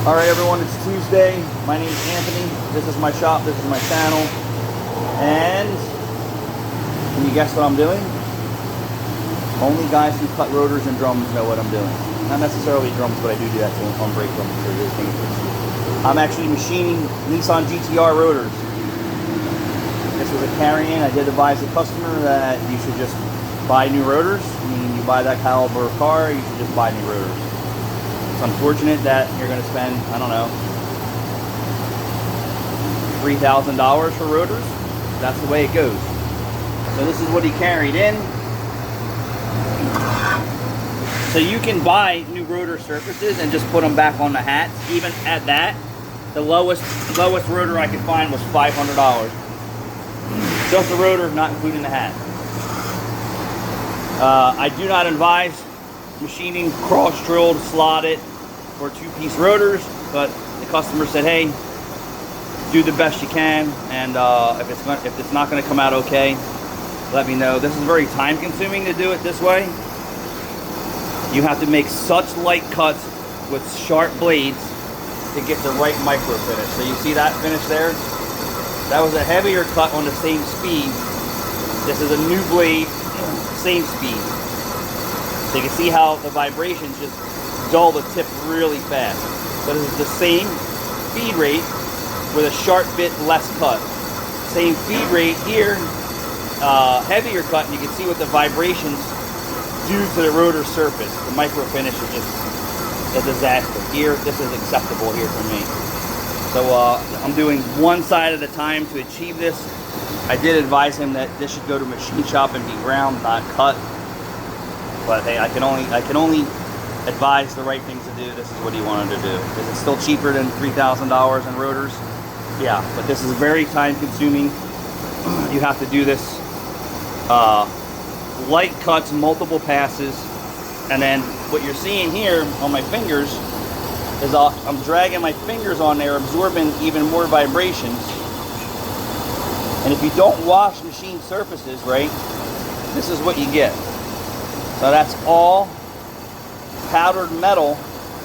Alright everyone, it's Tuesday. My name is Anthony. This is my shop, this is my channel. And can you guess what I'm doing? Only guys who cut rotors and drums know what I'm doing. Not necessarily drums, but I do that on brake drums. I'm actually machining Nissan GTR rotors. This was a carry-in. I did advise the customer that you should just buy new rotors. Meaning you buy that caliber of car, you should just buy new rotors. It's unfortunate that you're going to spend, I don't know, $3,000 for rotors. That's the way it goes. So this is what he carried in. So you can buy new rotor surfaces and just put them back on the hats. Even at that, the lowest rotor I could find was $500. Just the rotor, not including the hat. I do not advise machining cross-drilled, slotted, or two-piece rotors, but the customer said, hey, do the best you can, and if it's not going to come out okay, let me know. This is very time-consuming to do it this way. You have to make such light cuts with sharp blades to get the right micro finish. So you see that finish there? That was a heavier cut on the same speed. This is a new blade, same speed. So you can see how the vibrations just dull the tip really fast. So this is the same feed rate with a sharp bit less cut. Same feed rate here, heavier cut, and you can see what the vibrations do to the rotor surface. The micro finish is just a disaster. Here, this is acceptable here for me. So I'm doing one side at a time to achieve this. I did advise him that this should go to machine shop and be ground, not cut. But hey, I can only advise the right things to do. This is what he wanted to do. Is it still cheaper than $3,000 in rotors? Yeah, but this is very time consuming. You have to do this light cuts, multiple passes, and then what you're seeing here on my fingers is I'm dragging my fingers on there, absorbing even more vibrations. And if you don't wash machine surfaces, right, this is what you get. So that's all powdered metal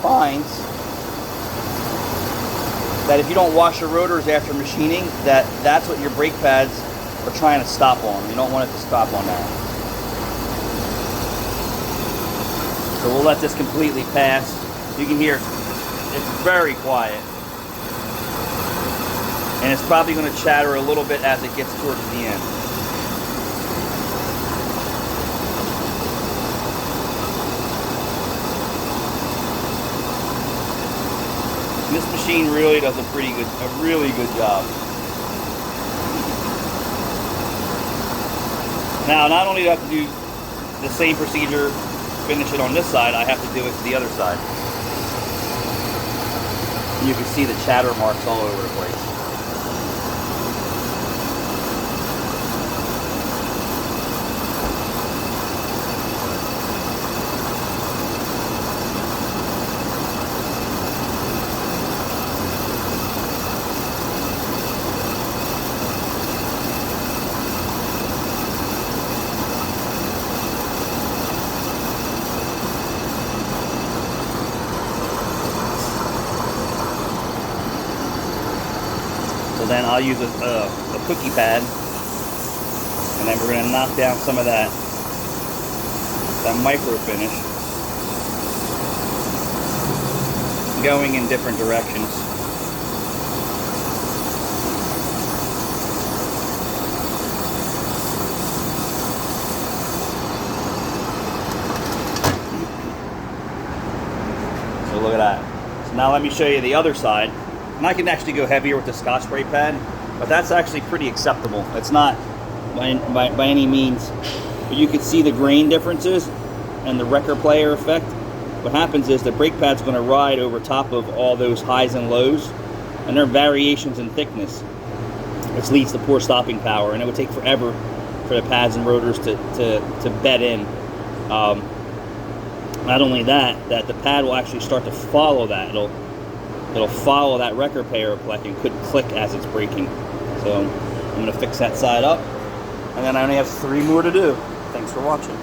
fines that if you don't wash your rotors after machining, that's what your brake pads are trying to stop on. You don't want it to stop on that. So we'll let this completely pass. You can hear it's very quiet. And it's probably going to chatter a little bit as it gets towards the end. This machine really does a really good job. Now, not only do I have to do the same procedure, finish it on this side, I have to do it to the other side. And you can see the chatter marks all over the place. So then I'll use a cookie pad, and then we're going to knock down some of that micro finish, going in different directions. So look at that. So now let me show you the other side. And I can actually go heavier with the Scotch spray pad, but that's actually pretty acceptable. It's not by any means, but you can see the grain differences and the record player effect. What happens is the brake pad's going to ride over top of all those highs and lows, and there are variations in thickness, which leads to poor stopping power, and it would take forever for the pads and rotors to bed in. Not only that the pad will actually start to follow that. It'll follow that record player and could click as it's braking. So I'm going to fix that side up, and then I only have 3 more to do. Thanks for watching.